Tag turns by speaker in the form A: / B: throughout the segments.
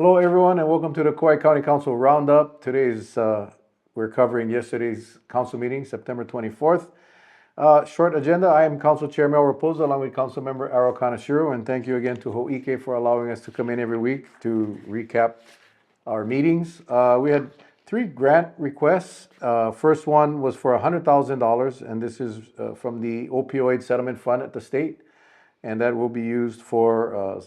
A: Hello, everyone, and welcome to the Kauai County Council Roundup. We're covering yesterday's council meeting, September 24th. Short agenda. I am Council Chair Mel Rapozo, along with Council Member Aro Kanashiro, and thank you again to Ho'ike for allowing us to come in every week to recap our meetings. We had 3 grant requests. First one was for $100,000, and this is from the opioid settlement fund at the state, and that will be used for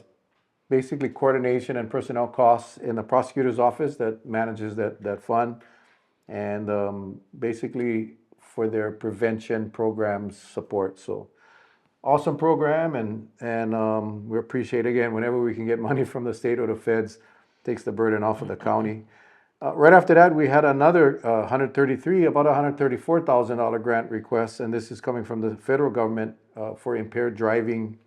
A: basically coordination and personnel costs in the prosecutor's office that manages that fund, and basically for their prevention programs support. So awesome program, and we appreciate, again, whenever we can get money from the state or the feds, takes the burden off of the county. Right after that, we had another about $134,000 grant request, and this is coming from the federal government for impaired driving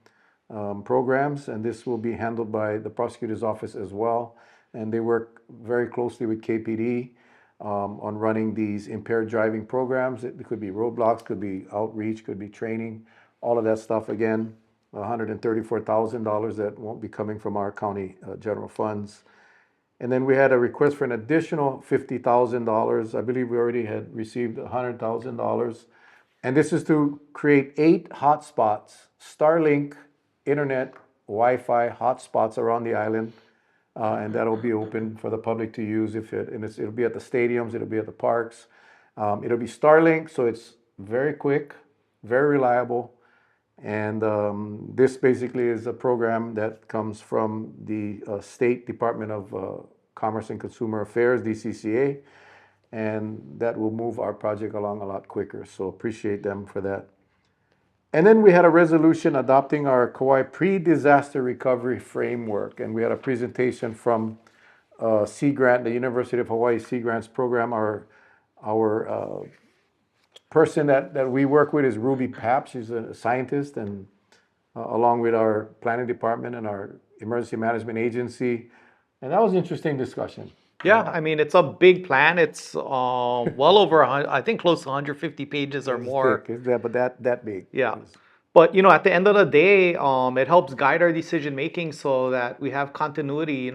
A: programs, and this will be handled by the prosecutor's office as well. And they work very closely with KPD on running these impaired driving programs. It could be roadblocks, could be outreach, could be training, all of that stuff. Again, $134,000 that won't be coming from our county general funds. And then we had a request for an additional $50,000. I believe we already had received $100,000. And this is to create 8 hotspots, Starlink internet, Wi-Fi hotspots around the island, and that'll be open for the public to use. It'll be at the stadiums, it'll be at the parks. It'll be Starlink, so it's very quick, very reliable, and this basically is a program that comes from the State Department of Commerce and Consumer Affairs, DCCA, and that will move our project along a lot quicker. So appreciate them for that. And then we had a resolution adopting our Kauai pre-disaster recovery framework, and we had a presentation from Sea Grant, the University of Hawaii Sea Grants program. Our person that we work with is Ruby Papp. She's a scientist, and along with our planning department and our emergency management agency, and that was an interesting discussion.
B: Yeah, I mean, it's a big plan. It's well over, I think, close to 150 pages or more.
A: Thick, but that big.
B: Yeah. But, at the end of the day, it helps guide our decision making so that we have continuity,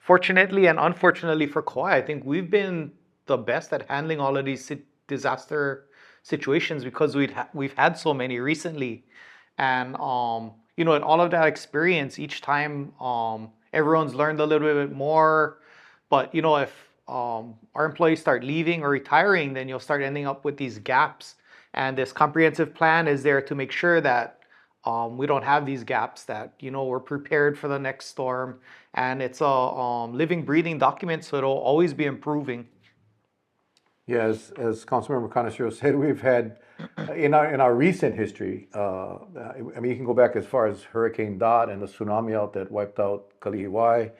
B: Fortunately and unfortunately for Kauai, I think we've been the best at handling all of these disaster situations because we've had so many recently. And, in all of that experience, each time everyone's learned a little bit more. But, if our employees start leaving or retiring, then you'll start ending up with these gaps. And this comprehensive plan is there to make sure that we don't have these gaps, that, we're prepared for the next storm. And it's a living, breathing document, so it'll always be improving.
A: Yeah, as Councilmember Kanashiro said, we've had, in our recent history, you can go back as far as Hurricane Dot and the tsunami out that wiped out Kualii.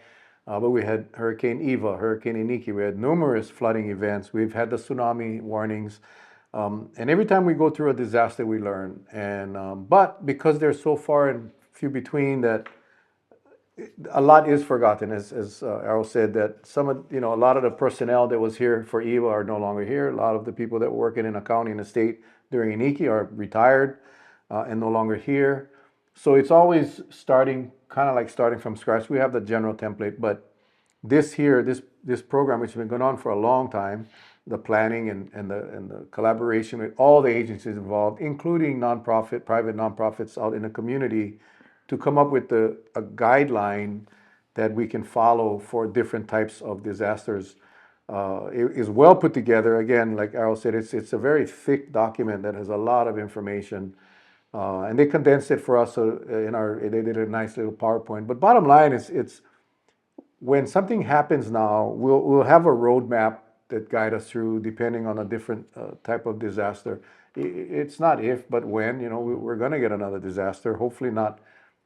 A: But we had Hurricane Eva, Hurricane Iniki. We had numerous flooding events. We've had the tsunami warnings. And every time we go through a disaster, we learn. And but because they're so far and few between, that a lot is forgotten, as Errol said, that a lot of the personnel that was here for Eva are no longer here. A lot of the people that were working in a county and a state during Iniki are retired and no longer here. So it's always starting from scratch. We have the general template, but this program, which has been going on for a long time, the planning and the collaboration with all the agencies involved, including private nonprofits out in the community, to come up with a guideline that we can follow for different types of disasters. It is well put together. Again, like Errol said, it's a very thick document that has a lot of information. And they condensed it for us. So they did a nice little PowerPoint. But bottom line is, it's when something happens now, we'll have a roadmap that guide us through, depending on a different type of disaster. It's not if, but when. We're going to get another disaster. Hopefully not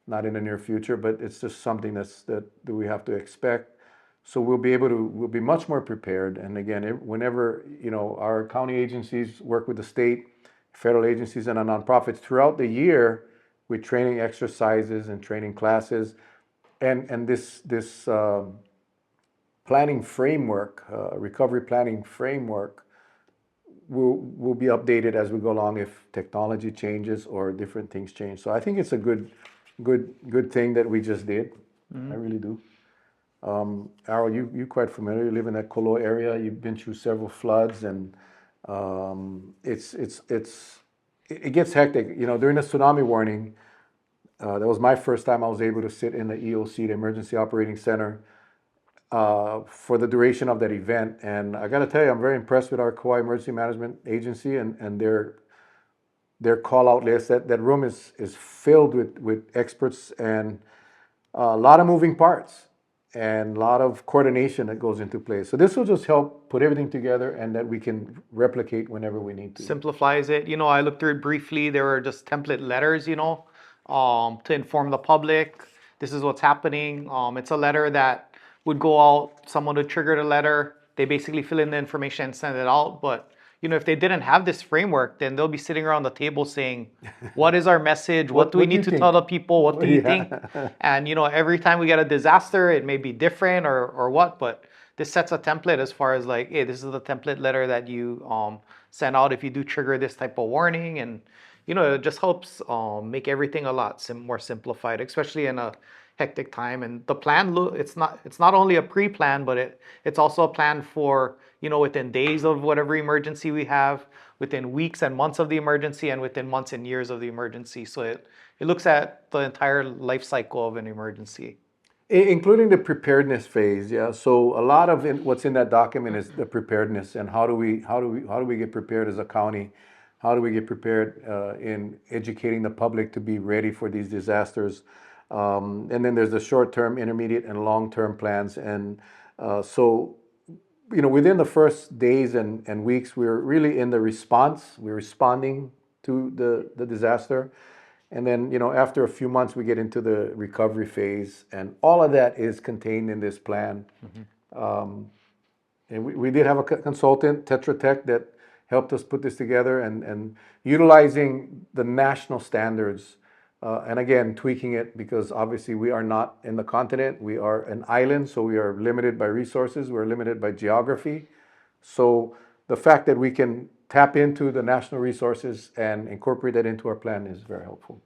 A: in the near future, but it's just something that we have to expect. So we'll be much more prepared. And again, whenever our county agencies work with the state, federal agencies, and our nonprofits throughout the year with training exercises and training classes, and this planning framework, recovery planning framework, will be updated as we go along if technology changes or different things change. So I think it's a good thing that we just did. I really do. Errol, you quite familiar. You live in that Kolo area. You've been through several floods, and it gets hectic. You know, during the tsunami warning, that was my first time I was able to sit in the EOC, the Emergency Operating Center, for the duration of that event. And I got to tell you, I'm very impressed with our Kauai Emergency Management Agency and their call out list. That room is filled with experts and a lot of moving parts and a lot of coordination that goes into place. So this will just help put everything together and that we can replicate whenever we need to.
B: Simplifies it. You know, I looked through it briefly. There were just template letters, to inform the public. This is what's happening. It's a letter that would go out. Someone would trigger the letter. They basically fill in the information and send it out. But if they didn't have this framework, then they'll be sitting around the table saying, "What is our message? What do we need to tell the people? What do you think?" And every time we get a disaster, it may be different or what, but this sets a template as far as like, hey, this is the template letter that you send out if you do trigger this type of warning, and it just helps make everything a lot more simplified, especially in a hectic time. And the plan, it's not only a pre-plan, but it's also a plan for within days of whatever emergency we have, within weeks and months of the emergency, and within months and years of the emergency. So it looks at the entire life cycle of an emergency.
A: Including the preparedness phase, yeah. So a lot of what's in that document is the preparedness and how do we get prepared as a county? How do we get prepared in educating the public to be ready for these disasters? And then there's the short-term, intermediate, and long-term plans. And so within the first days and weeks, we're really in the response. We're responding to the disaster. And then, after a few months, we get into the recovery phase. And all of that is contained in this plan. And we did have a consultant, Tetra Tech, that helped us put this together and utilizing the national standards. And again, tweaking it because obviously we are not in the continent. We are an island, so we are limited by resources. We're limited by geography. So the fact that we can tap into the national resources and incorporate that into our plan is very helpful.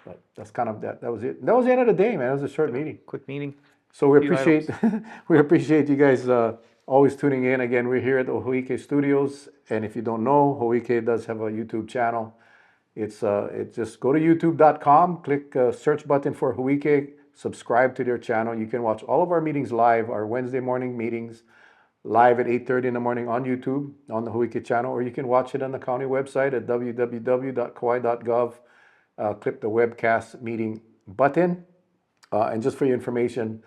A: But that's kind of that. That was it. That was the end of the day, man. It was a short meeting.
B: Quick meeting.
A: So we appreciate we appreciate you guys always tuning in. Again, we're here at the Ho'ike Studios, and if you don't know, Ho'ike does have a YouTube channel. It's just go to youtube.com, click search button for Ho'ike, subscribe to their channel. You can watch all of our meetings live, our Wednesday morning meetings live at 8:30 in the morning on YouTube on the Ho'ike channel, or you can watch it on the county website at www.kauai.gov. Click the webcast meeting button. And just for your information,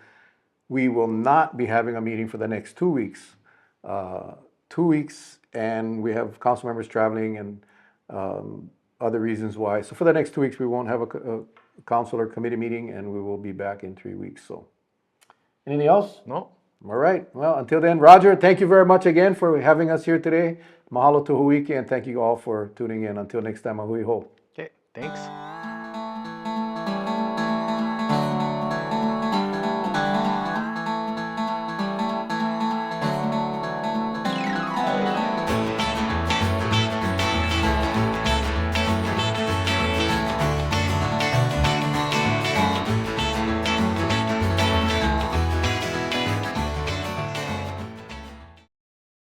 A: we will not be having a meeting for the next 2 weeks. 2 weeks, and we have council members traveling and other reasons why. So for the next 2 weeks, we won't have a council or committee meeting, and we will be back in 3 weeks. So anything else?
B: No.
A: All right. Well, until then, Roger, thank you very much again for having us here today. Mahalo to Ho'ike, and thank you all for tuning in. Until next time, ahui ho.
B: Okay, thanks.